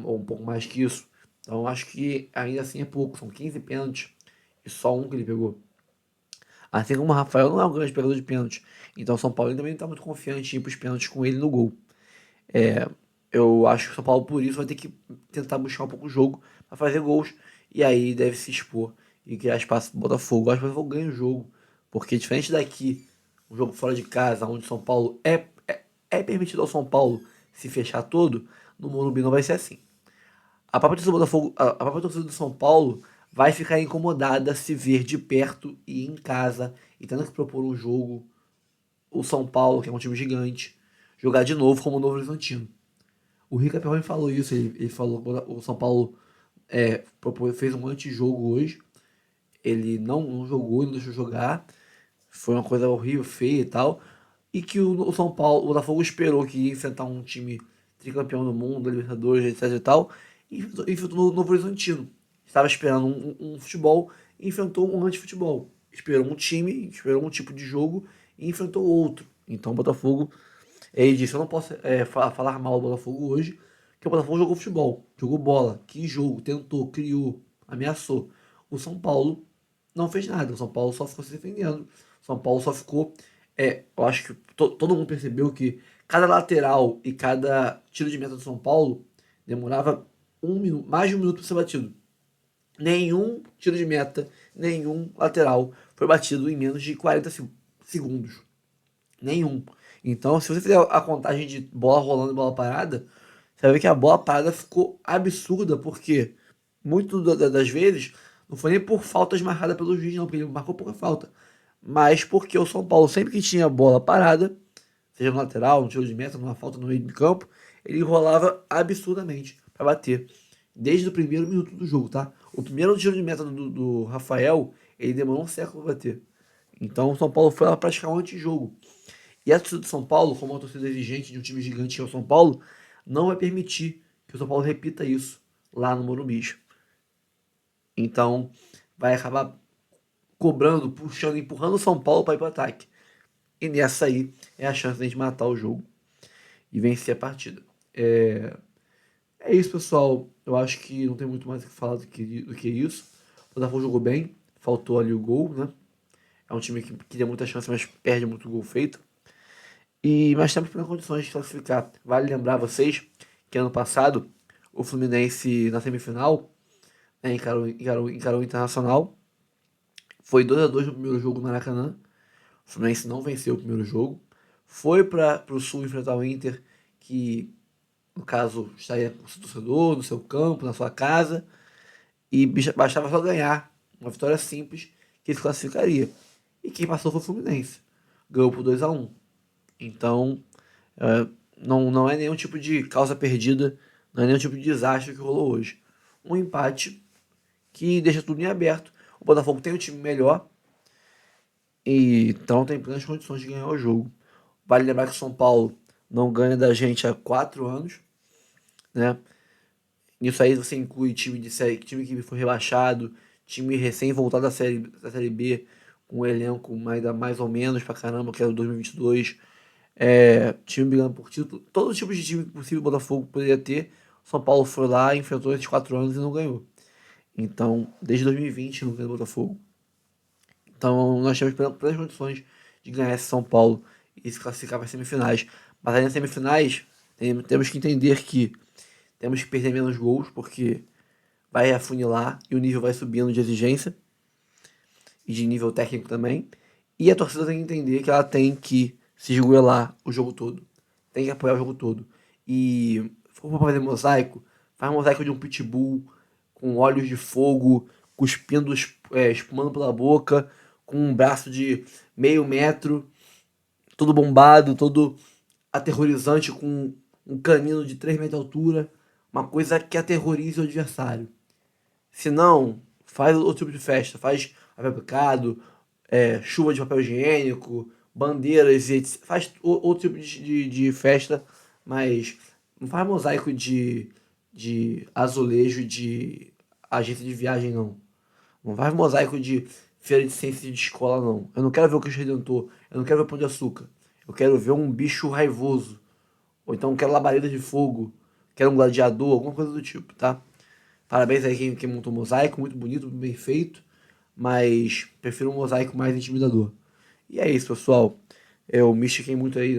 Ou um pouco mais que isso. Então eu acho que ainda assim é pouco. São 15 pênaltis e só um que ele pegou. Assim como o Rafael não é um grande pegador de pênalti. Então o São Paulo também não está muito confiante em ir para os pênaltis com ele no gol. Eu acho que o São Paulo, por isso, vai ter que tentar buscar um pouco o jogo para fazer gols. E aí deve se expor e criar espaço para o Botafogo. Eu acho que o Botafogo ganha o jogo. Porque diferente daqui, um jogo fora de casa, onde o São Paulo é permitido ao São Paulo se fechar todo, no Morumbi não vai ser assim. A própria torcida do Botafogo, a própria torcida do São Paulo vai ficar incomodada se ver de perto e em casa e tendo que propor um jogo, o São Paulo, que é um time gigante, jogar de novo como o Novo Horizontino. O Rica Perrone falou isso, ele falou que o São Paulo fez um antijogo hoje, ele não jogou, não deixou jogar, foi uma coisa horrível, feia e tal, e que o São Paulo, o Botafogo esperou que ia enfrentar um time tricampeão do mundo, Libertadores, etc e tal, e enfrentou o Novo Horizontino. Estava esperando um futebol e enfrentou um anti-futebol. Esperou um time, esperou um tipo de jogo e enfrentou outro. Então o Botafogo, ele disse, eu não posso falar mal do Botafogo hoje, porque o Botafogo jogou futebol, jogou bola, que jogo, tentou, criou, ameaçou. O São Paulo não fez nada, o São Paulo só ficou se defendendo, o São Paulo só ficou, eu acho que todo mundo percebeu que cada lateral e cada tiro de meta do São Paulo demorava mais de um minuto para ser batido. Nenhum tiro de meta, nenhum lateral foi batido em menos de 40 segundos. Nenhum. Então, se você fizer a contagem de bola rolando e bola parada, você vai ver que a bola parada ficou absurda, porque das vezes não foi nem por faltas marcadas pelo juiz, não, porque ele marcou pouca falta. Mas porque o São Paulo, sempre que tinha bola parada, seja no lateral, no tiro de meta, numa falta no meio de campo, ele rolava absurdamente para bater. Desde o primeiro minuto do jogo, tá? O primeiro tiro de meta do Rafael, ele demorou um século para bater. Então o São Paulo foi lá praticar um antijogo. E a torcida do São Paulo, como uma torcida exigente de um time gigante que é o São Paulo, não vai permitir que o São Paulo repita isso lá no Morumbi. Então vai acabar cobrando, puxando, empurrando o São Paulo para ir para o ataque. E nessa aí é a chance de a gente matar o jogo e vencer a partida. É isso, pessoal. Eu acho que não tem muito mais o que falar do que isso. O Botafogo jogou bem, faltou ali o gol, né? É um time que queria muita chance, mas perde muito gol feito. Mas temos plenas condições de classificar. Vale lembrar vocês que ano passado o Fluminense na semifinal, né, encarou o Internacional. Foi 2-2 no primeiro jogo no Maracanã. O Fluminense não venceu o primeiro jogo. Foi para o Sul enfrentar o Inter, que no caso estaria com o seu torcedor, no seu campo, na sua casa. E bastava só ganhar. Uma vitória simples que ele se classificaria. E quem passou foi o Fluminense. Ganhou por 2-1. Então, não é nenhum tipo de causa perdida, não é nenhum tipo de desastre que rolou hoje. Um empate que deixa tudo em aberto. O Botafogo tem um time melhor, e então tem plenas condições de ganhar o jogo. Vale lembrar que o São Paulo não ganha da gente há 4 anos, né? Nisso aí você inclui time de série, time que foi rebaixado, time recém voltado da série B, com um elenco ainda mais ou menos pra caramba, que era o 2022. Time brigando por título, todos os tipos de time possível o Botafogo poderia ter. São Paulo foi lá, enfrentou esses 4 anos e não ganhou. Então, desde 2020 não ganhou o Botafogo. Então, nós temos plenas condições de ganhar esse São Paulo e se classificar para as semifinais. Mas aí nas semifinais, temos que entender que temos que perder menos gols, porque vai afunilar e o nível vai subindo de exigência e de nível técnico também. E a torcida tem que entender que ela tem que se esgoelar o jogo todo. Tem que apoiar o jogo todo. E se for pra fazer mosaico, faz mosaico de um pitbull com olhos de fogo, cuspindo, espumando pela boca, com um braço de meio metro, todo bombado, todo aterrorizante, com um canino de 3 metros de altura. Uma coisa que aterrorize o adversário. Se não, faz outro tipo de festa. Faz papel picado, chuva de papel higiênico, bandeiras, faz outro tipo de festa, mas não faz mosaico de azulejo de agência de viagem, não. Não faz mosaico de feira de ciência de escola, não. Eu não quero ver o Cristo Redentor, eu não quero ver o Pão de Açúcar. Eu quero ver um bicho raivoso. Ou então quero labareda de fogo, quero um gladiador, alguma coisa do tipo, tá? Parabéns aí quem montou o mosaico, muito bonito, bem feito, mas prefiro um mosaico mais intimidador. E é isso, pessoal. Eu me estiquei muito aí,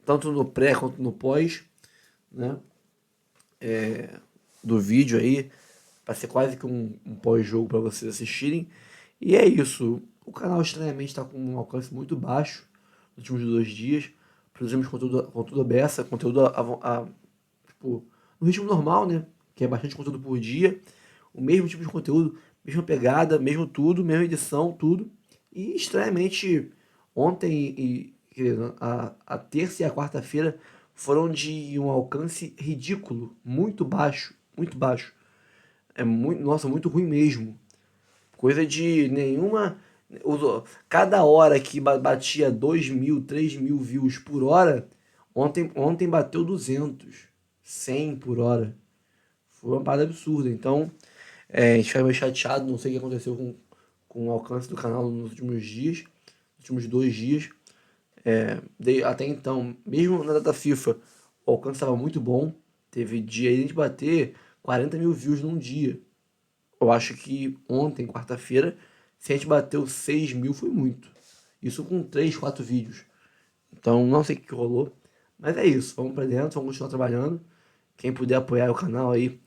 tanto no pré quanto no pós, né? Do vídeo aí, para ser quase que um pós-jogo para vocês assistirem. E é isso. O canal estranhamente está com um alcance muito baixo nos últimos 2 dias. Produzimos conteúdo beça, conteúdo tipo, no ritmo normal, né? Que é bastante conteúdo por dia. O mesmo tipo de conteúdo, mesma pegada, mesmo tudo, mesma edição, tudo. E estranhamente, ontem a terça e a quarta-feira foram de um alcance ridículo, muito baixo, muito baixo. Nossa, muito ruim mesmo. Coisa de nenhuma. Cada hora que batia 2.000, 3.000 views por hora, ontem bateu 200, 100 por hora. Foi uma parada absurda. Então, a gente fica meio chateado, não sei o que aconteceu com o alcance do canal nos últimos dias, nos últimos 2 dias. Até então, mesmo na data FIFA, o alcance estava muito bom. Teve dia aí de bater 40 mil views num dia. Eu acho que ontem, quarta-feira, se a gente bateu 6 mil foi muito. Isso com 3, 4 vídeos. Então não sei o que rolou. Mas é isso, vamos pra dentro, vamos continuar trabalhando. Quem puder apoiar o canal aí,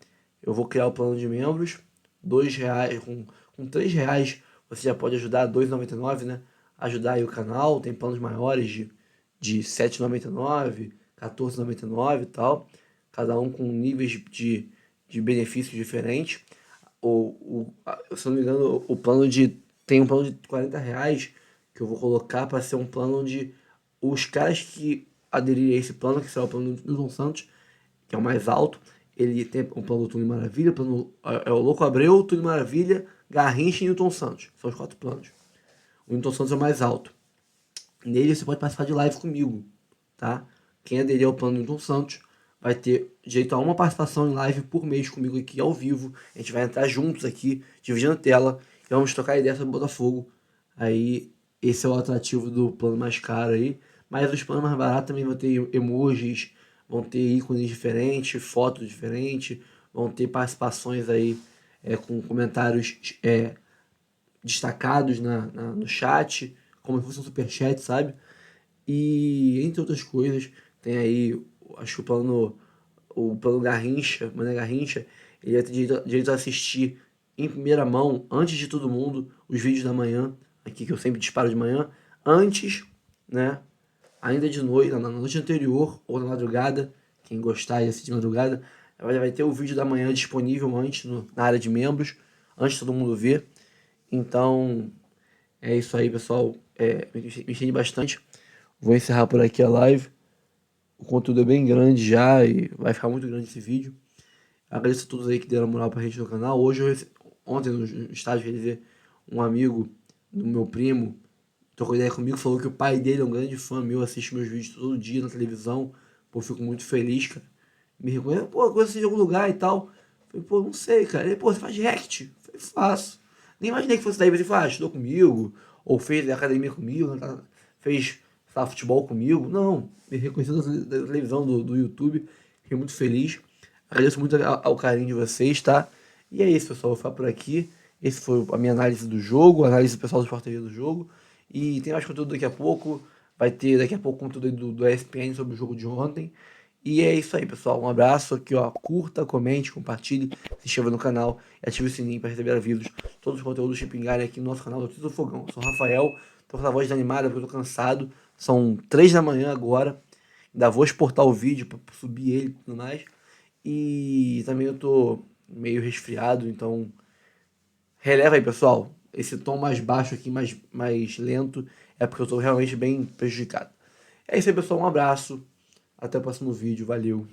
eu vou criar o plano de membros. R$ 2, com R$ 3 você já pode ajudar, R$ 2,99, né? Ajudar aí o canal. Tem planos maiores de R$ 7,99, R$ 14,99 e tal. Cada um com níveis de benefícios diferentes. Se eu não me engano, tem um plano de R$ 40 que eu vou colocar para ser um plano onde os caras que aderirem a esse plano, que será o plano do Newton Santos, que é o mais alto, ele tem um plano do Túlio Maravilha, é o Louco Abreu, Túlio Maravilha, Garrincha e Newton Santos. São os 4 planos. O Newton Santos é o mais alto. Nele você pode participar de live comigo, tá? Quem aderir ao plano do Newton Santos vai ter direito a uma participação em live por mês comigo aqui ao vivo. A gente vai entrar juntos aqui, dividindo a tela, e vamos trocar ideia sobre o Botafogo. Aí, esse é o atrativo do plano mais caro aí. Mas os planos mais baratos também vão ter emojis, vão ter ícones diferentes, fotos diferentes, vão ter participações aí com comentários destacados no chat, como se fosse um superchat, sabe? E entre outras coisas, tem aí, acho que o plano Garrincha, Mané Garrincha, ele vai ter direito a assistir em primeira mão, antes de todo mundo, os vídeos da manhã, aqui que eu sempre disparo de manhã, antes, né, ainda de noite, na noite anterior ou na madrugada, quem gostar e assistir de madrugada, vai ter o vídeo da manhã disponível antes na área de membros, antes de todo mundo ver. Então, é isso aí, pessoal. Me entendi bastante. Vou encerrar por aqui a live. O conteúdo é bem grande já e vai ficar muito grande esse vídeo. Agradeço a todos aí que deram moral pra gente no canal. Ontem no estádio, quer dizer, um amigo do meu primo trocou ideia comigo, falou que o pai dele é um grande fã meu, assiste meus vídeos todo dia na televisão. Pô, fico muito feliz, cara. Me reconhece, pô, conhece de algum lugar e tal. Falei, pô, não sei, cara. Ele, pô, você faz react? Falei, faço. Nem imaginei que fosse daí, você falou, estudou comigo, ou fez academia comigo, né, fez futebol comigo. Não, me reconheceu da televisão, do YouTube. Fiquei muito feliz. Agradeço muito ao carinho de vocês, tá? E é isso, pessoal. Vou ficar por aqui. Esse foi a minha análise do jogo, a análise do pessoal do Sport TV do jogo. E tem mais conteúdo daqui a pouco. Vai ter daqui a pouco conteúdo do ESPN sobre o jogo de ontem. E é isso aí, pessoal. Um abraço aqui, ó. Curta, comente, compartilhe, se inscreva no canal e ative o sininho para receber avisos. Todos os conteúdos pingarem aqui no nosso canal do do Fogão. Eu sou o Rafael, tô com a voz desanimada porque eu tô cansado. São 3 da manhã agora. Ainda vou exportar o vídeo para subir ele e tudo mais. E também eu tô meio resfriado, então releva aí, pessoal. Esse tom mais baixo aqui, mais lento, é porque eu tô realmente bem prejudicado. É isso aí, pessoal. Um abraço. Até o próximo vídeo. Valeu.